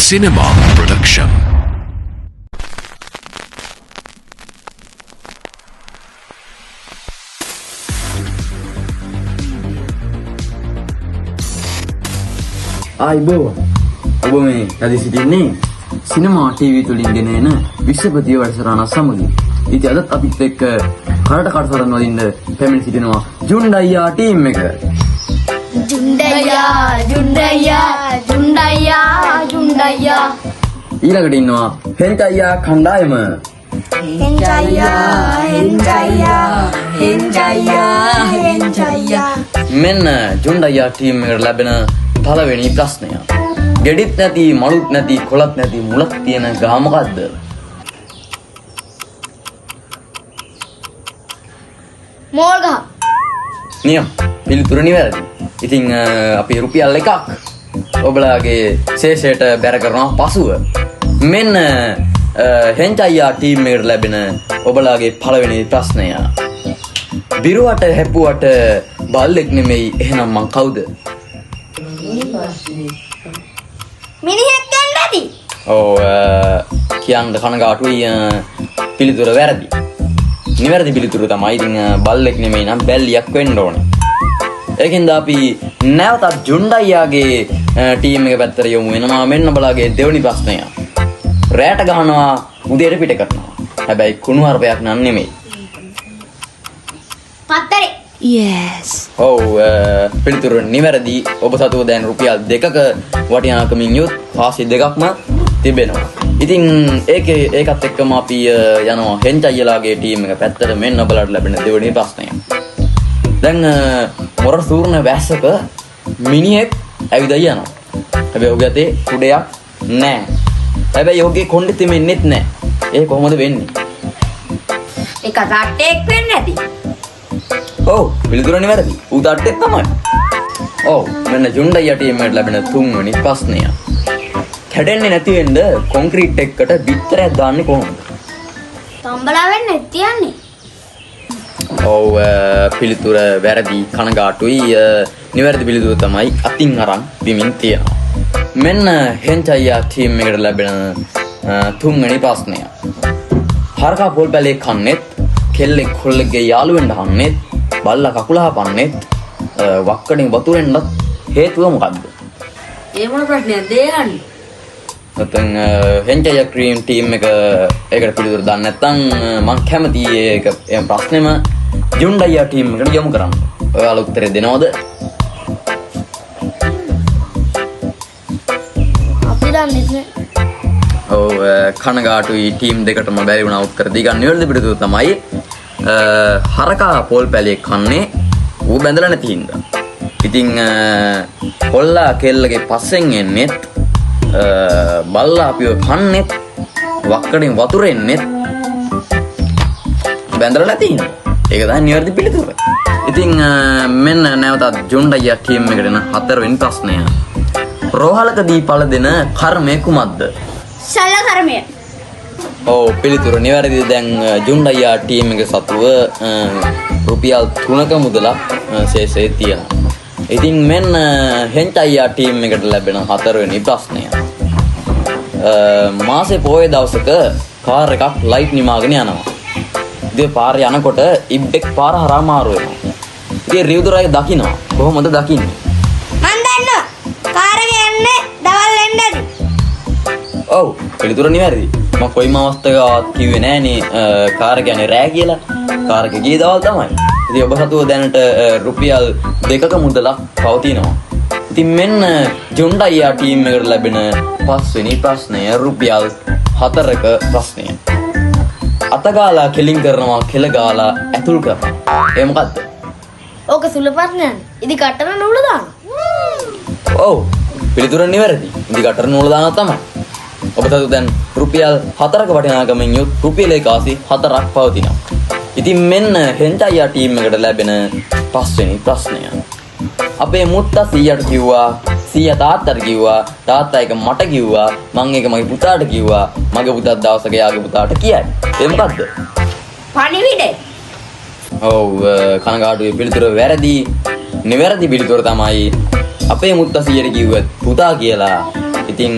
Cinema Production. Ibu, Abu me tadi sini cinema TV tulis gini na bisa berdua bersama sama ni. Itu ada tapi tek karena karena orang lain family cinema Jundaya team mereka. Jundaya. Ila kedino Henjaya Khandayama. Henjaya. Menna Jundaya team mereka labena. පළවෙනි ප්‍රශ්නය. ගෙඩිත් නැති, මලුත් නැති, කොළත් නැති මුලක් තියෙන ගහ මොකද්ද? මෝල් ගහ. නියම. පිළිතුර නිවැරදි. ඉතින් අපි රුපියල් 1ක් ඔබලාගේ ශේෂයට බැර කරනවා පසුව. මෙන්න හෙන්චයියා ටීම් එකට ලැබෙන ඔබලාගේ පළවෙනි ප්‍රශ්නය. බිරුවට හැපුවට බල්ලෙක් නෙමෙයි එහෙනම් මං කවුද? මිනිහෙක් නැති. ඔව් කියන්න කනගාටුයි පිළිතුර වැරදි. නිවැරදි පිළිතුර තමයි ඉතින් බල්ලෙක් නෙමෙයි නම් බැල්ලියක් වෙන්න ඕනේ. ඒකෙන්ද අපි නැවතත් ජුන්ඩයියාගේ ටීම් එක පැත්තට යමු වෙනවා. මෙන්න බලාගේ දෙවෙනි ප්‍රශ්නය. රැට ගහනවා උදේට පිට කරනවා. හැබැයි කුණු හරපයක් නම් නෙමෙයි. පත්තරේ. Yes. ඔව් පිළිතුර නිවැරදි. ඔබ සතුව දැන් රුපියල් 2ක වටිනාකමින් යුත් පාසි දෙකක්ම තිබෙනවා. ඉතින් ඒකත් එක්කම අපි යනවා හෙන්චයිලාගේ ටීම් එක පැත්තට. මෙන්න ඔබලට ලැබෙන දෙවෙනි ප්‍රශ්නය. දැන් මොර සූර්ණ වැස්සක මිනිහෙක් ඇවිදලා යනවා. හැබැයි ඔහුගේ අතේ කුඩයක් නැහැ. හැබැයි ඔහුගේ කොණ්ඩෙ තෙමෙන්නෙත් නැහැ. ඒ කොහොමද වෙන්නේ? ඒක රට්ටෙක් වෙන්නේ නැති. ඔව් පිළිතුර නිවැරදි. උදාට්ටෙක් තමයි. ඔව් මෙන්න ජුන්ඩයියා ටීම් එකට ලැබෙන තුන්වෙනි ප්‍රශ්නය. කැඩෙන්නේ නැති වෙන්න කොන්ක්‍රීට් එකකට බිත්තරයක් දාන්නේ කොහොමද? තම්බලා වෙන්නේ තියන්නේ. ඔව් පිළිතුර වැරදි. කනගාටුයි. නිවැරදි පිළිතුර තමයි අතින් අරන් බිමින් තියනවා. මෙන්න හෙන්චයියා ටීම් එකට ලැබෙන තුන්වෙනි ප්‍රශ්නය. හරකා පොල් පැලේ කන්නේත්, කෙල්ලෙක් කොල්ලෙක්ගේ යාළු වෙන්න හන්නේත්, බල්ලා කකුල හපන්නේත්, වක්කඩින් වතුරෙන්නත් හේතුව මොකද්ද? ඒ මොන ප්‍රශ්නයක්ද දෙයන්නේ? නැත්නම් හෙන්චයියා ක්‍රීම් ටීම් එක ඒකට පිළිතුර දාන්න නැත්නම් මම කැමතියි ඒක ප්‍රශ්නෙම ජුන්ඩයියා ටීම් එකට යොමු කරන්න. ඔයාලා උත්තරේ දෙනවද? අපි දන්නේ නැහැ. ඔව් කනගාටුයි. ටීම් දෙකටම බැරි වුණා උත්තර දී ගන්න. නිවැරදි පිළිතුර තමයි හරකා පොල් පැලේ කන්නේ ඌ බැඳලා නැති හින්දා. ඉතින් කොල්ලා කෙල්ලගේ පස්සෙන් එන්නෙත්, බල්ලා අපිව කන්නෙත්, වක්කඩින් වතුර එන්නෙත් බැඳලා නැති හින්දා. ඒක තමයි නිවැරදි පිළිතුර. ඉතින් මෙන්න නැවතත් ජුන්ඩයියා ටීම් එකට එන හතරවෙනි ප්‍රශ්නය. රෝහලකදී පළ දෙන කර්මය කුමක්ද? ශල්‍ය කර්මය. ඔව් පිළිතුර නිවැරදි. දැන් ජුන්ඩයියා ටීම් එක සතුව රුපියල් 3ක මුදලක් ශේෂයේ තියෙනවා. ඉතින් මෙන්න හෙන්චයියා ටීම් එකට ලැබෙන හතරවෙනි ප්‍රශ්නය. මාසේ පොයේ දවසක කාර් එකක් ලයිට් නිමාගෙන යනවා. ඉතින් පාරේ යනකොට ඉබ්බෙක් පාර හරහා මාරු වෙනවා. ඉතින් රියුදුරයි දකින්නවා. කොහොමද දකින්නේ? මන් දන්නවා. කාර් එක යන්නේ දවල් වෙන්නද? ඔව් පිළිතුර නිවැරදි. මම කොයිම අවස්ථාවකවත් කිව්වේ නෑනේ කාර් එක යන්නේ රෑ කියලා. කාර් එක ගියේ දවල් තමයි. ඉතින් ඔබ සතුව දැනට රුපියල් 2ක මුදලක් පවතිනවා. ඉතින් මෙන්න ජුන්ඩයියා ටීම් එකට ලැබෙන පස්වෙනි ප්‍රශ්නය රුපියල් 4ක ප්‍රශ්නය. අතගාලා කෙලින් කරනවා, කෙල ගාලා ඇතුල් කරනවා. ඒ මොකද්ද? ඕක සුළු ප්‍රශ්නයක්. ඉදි කටන නූල දාන. ඔව් පිළිතුර නිවැරදි. ඉදි කටන නූල දානවා තමයි. ඔබ සතු දැන් රුපියල් 4ක වටිනාකමින් යුත් රුපියල් 4ක් පවතිනවා. ඉතින් මෙන්න හෙන්චයියා ටීම් එකට ලැබෙන පස්වෙනි ප්‍රශ්නය. අපේ මුත්තා සීයාට කිව්වා, සීයා තාත්තට කිව්වා, තාත්තා එක මට කිව්වා, මං එක මගේ පුතාට කිව්වා, මගේ පුතාත් දවසක යාගේ පුතාට කියයි. ඒ මොකද්ද? පණිවිඩය. ඔව් කනගාටුයි. පිළිතුර වැරදි. නිවැරදි පිළිතුර තමයි අපේ මුත්තා සීයාට කිව්වත් පුතා කියලා. ඉතින්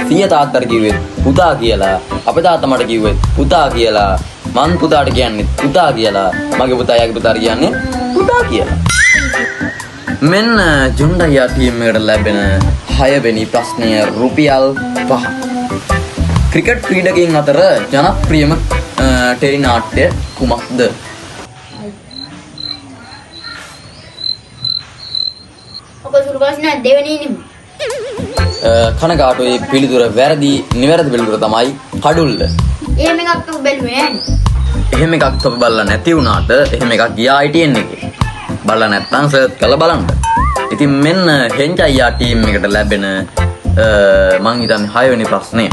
සිය තාත්තට කිව්වෙත් පුතා කියලා, අපේ තාත්තා මට කිව්වෙත් පුතා කියලා, මං පුතාට කියන්නේ පුතා කියලා, මගේ පුතා යාගේ පුතාට කියන්නේ පුතා කියලා. මෙන්න ජොන්ඩයියා ටීම් එකට ලැබෙන 6 වෙනි ප්‍රශ්නය රුපියල් 5. ක්‍රිකට් ක්‍රීඩකයන් අතර ජනප්‍රියම ටෙලි නාට්‍ය කුමක්ද? ඔබ සුළු ප්‍රශ්න දෙවෙනි නිම. කනගාටුයි පිළිතුර වැරදි. නිවැරදි පිළිතුර තමයි කඩුල්ල. එහෙම එකක් ඔබ බැලුවේ නෑනේ. එහෙම එකක් ඔබ බලලා නැති වුණාට එහෙම එකක් ගියා ITN එකේ. බලලා නැත්නම් සර්ච් කරලා බලන්න. ඉතින් මෙන්න හෙන්චයියා ටීම් එකට ලැබෙන මං හිතන්නේ 6 වෙනි ප්‍රශ්නය.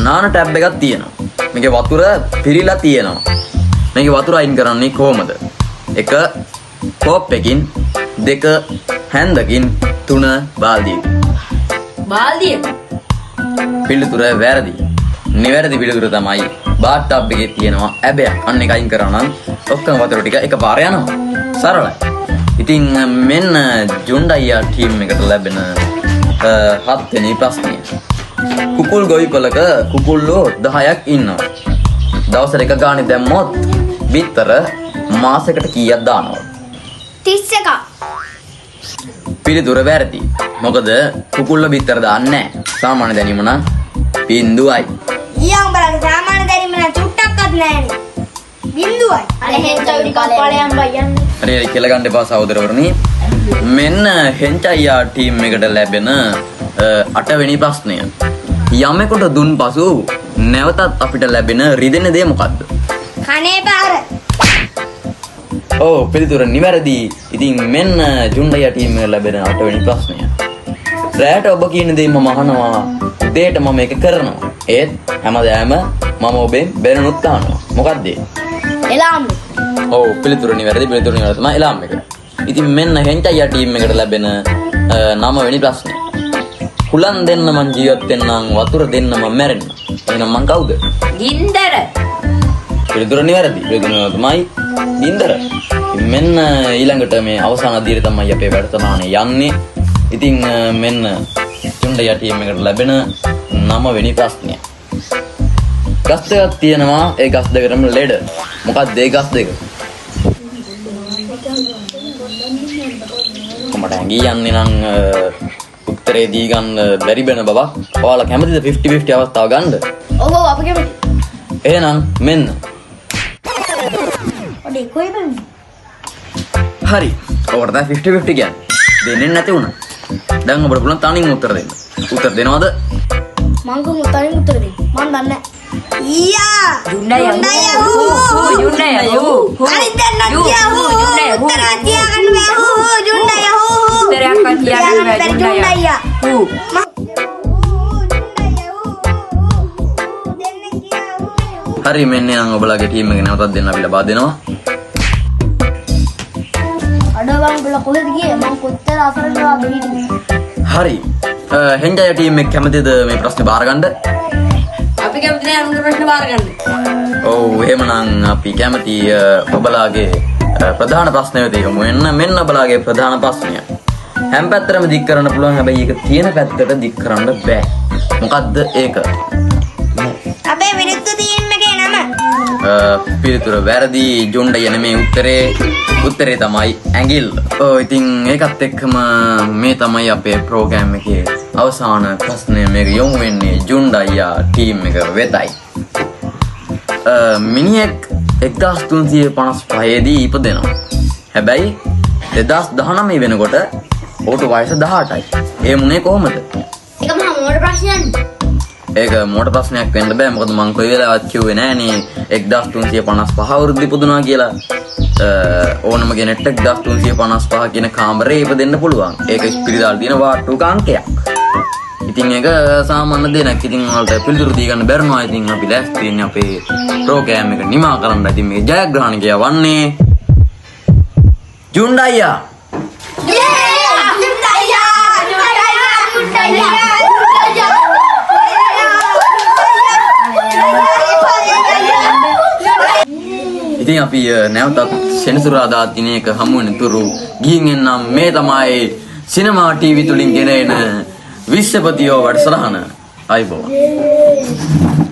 නාන ටැබ් එකක් තියෙනවා. මේකේ වතුර පිරීලා තියෙනවා. මේකේ වතුර අයින් කරන්නේ කොහොමද? 1 කෝප් එකකින්, 2 හැන්දකින්, 3 බාල්දියකින්. බාල්දිය. පිළිතුර වැරදි. නිවැරදි පිළිතුර තමයි බාත් ටබ් එකේ තියෙනවා ඇබයක්. අන්න එක අයින් කරා නම් ඔක්කොම වතුර ටික එකපාර යනවා. සරලයි. ඉතින් මෙන්න ජොන්ඩයියා ටීම් එකට ලැබෙන 7 වෙනි ප්‍රශ්නය. කුකුල් ගොවිපලක කුකුල්ලෝ 10ක් ඉන්නවා. දවසට එක ගානේ දැම්මොත් බිත්තර මාසෙකට කීයක් දානවද? 31ක්. පිළිතුර වැරදි. මොකද කුකුල්ල බිත්තර දාන්නේ නැහැ. සාමාන්‍ය දැනීම නම් බිඳුවයි. ඊයා උඹලගේ සාමාන්‍ය දැරීම නම් චුට්ටක්වත් නෑනේ. බිඳුවයි. අනේ හෙන්චයි කප්පලයන් බයන්නේ. හරි කියලා ගන්න එපා සහෝදරවරුනි. මෙන්න හෙන්චයියා ටීම් එකට ලැබෙන 8 වෙනි ප්‍රශ්නය. යමෙකුට දුන් පසු නැවතත් අපිට ලැබෙන රිදෙන දේ මොකද්ද? කනේ පාර. ඔව් පිළිතුර නිවැරදි. ඉතින් මෙන්න ජොන්ඩයියා ටීම් එකට ලැබෙන 8 වෙනි ප්‍රශ්නය. රැට ඔබ කියන දේ මම අහනවා. උදේට මම ඒක කරනවා. ඒත් හැමදාම මම ඔබෙන් බැරණුත් අහනවා. මොකද්ද ඒ? එලාම්. ඔව් පිළිතුර නිවැරදි. පිළිතුර නිවැරදි තමයි එලාම් එක. ඉතින් මෙන්න හෙන්චයියා ටීම් එකට ලැබෙන 9 වෙනි ප්‍රශ්නය. කුලන් දෙන්න මං ජීවත් වෙන්නම්, වතුර දෙන්න මං මැරෙන්න. එහෙනම් මං කවුද? ගින්දර. පිළිතුර නිවැරදි. පිළිතුර තමයි ගින්දර. මෙන්න ඊළඟට මේ අවසාන අදියර තමයි අපේ වැඩසටහන යන්නේ. ඉතින් මෙන්න ජොන්ඩයියා ටීම් එකට ලැබෙන 9 වෙනි ප්‍රශ්නය. ගස් දෙකක් තියෙනවා. ඒ ගස් දෙකටම ලෙඩ. මොකක්ද ඒ ගස් දෙක? කොහමද ඇඟි යන්නේ නම් උත්තරේ දී ගන්න බැරි වෙන බවක්. ඔයාලා කැමතිද 50-50 අවස්ථාව ගන්න? ඔව් ඔව් අපි කැමති. එහෙනම් මෙන්න. ඔඩේ කොයි බං? හරි. ඔකට තමයි 50-50 කියන්නේ. දෙන්නේ නැති වුණා. දැන් ඔබට පුළුවන් තනින් උත්තර දෙන්න. උත්තර දෙනවද? මං කොහොමද තනින් උත්තර දෙන්නේ? මං දන්නේ නැහැ. ඊයා! ජොන්ඩයියා අනිත් දැන් උත්තර තියාගන්න බෑ. ජොන්ඩයියා උත්තරයක් තියාගන්න බෑ ජොන්ඩයියා. හරි මෙන්න නම් ඔබලාගේ ටීම් එක නැවතත් දෙන්න අපි ලබා දෙනවා. අඩවං බල කොහෙද ගියේ? මං කොච්චර අසරණවද හිටියේ? හරි. හෙන්ජය ටීම් එක කැමතිද මේ ප්‍රශ්නේ බාර ගන්න? අපි කැමති නෑ අනුන්ගේ ප්‍රශ්න බාර ගන්න. ඔව් එහෙමනම් අපි කැමති ඔබලාගේ ප්‍රධාන ප්‍රශ්නය වෙත යමු. මෙන්න ඔබලාගේ ප්‍රධාන ප්‍රශ්නය. හැම පැත්තටම දික් කරන්න පුළුවන්. හැබැයි ඒක තියෙන පැත්තට දික් කරන්න බෑ. මොකද්ද ඒක? අපේ විරුද්ධ ටීම් එකේ නම. පිළිතුර වැරදි. ජොන්ඩයියා නෙමේ උත්තරේ තමයි ඇඟිල්ල. ඔව් ඉතින් ඒකත් එක්කම මේ තමයි අපේ ප්‍රෝග්‍රෑම් එකේ අවසාන ප්‍රශ්නය. මේක යොමු වෙන්නේ ජොන්ඩයියා ටීම් එක වෙතයි. මිනිහෙක් 1355 දී ඉපදෙනවා. හැබැයි 2019 වෙනකොට ඔහුට වයස 18යි. ඒ මුනේ කොහොමද? ඒක මහා මොඩ ප්‍රශ්නයක්. ඒක මොඩ ප්‍රශ්නයක් වෙන්න බෑ. මොකද මං කොයි වෙලාවත් කිව්වේ නෑනේ 1355 අවුරුද්ද ඉපදුනා කියලා. ඕනම කෙනෙක්ට 1355 කියන කාමරේ ඉපදෙන්න පුළුවන්. ඒක ඉස්පිරිතාල තියෙන වාට්ටුක අංකයක්. ඉතින් ඒක සාමාන්‍ය දෙයක්. ඉතින් ඔයාලට පිළිතුරු දී ගන්න බැරිනවා. ඉතින් අපි ලෑස්ති වෙන්නේ අපේ ප්‍රෝග්‍රෑම් එක නිමා කරන්න. ඉතින් මේ ජයග්‍රහණිකයා වන්නේ ජොන්ඩයියා. ඉතින් අපි නැවතත් සෙනසුරාදා දිනයක හමු වෙන තුරු ගිහින් එන්නම්. මේ තමයි සිනමා ටීවී තුලින් ගෙන එන විශ්වපතියෝ වැඩසටහන අයිබෝවන්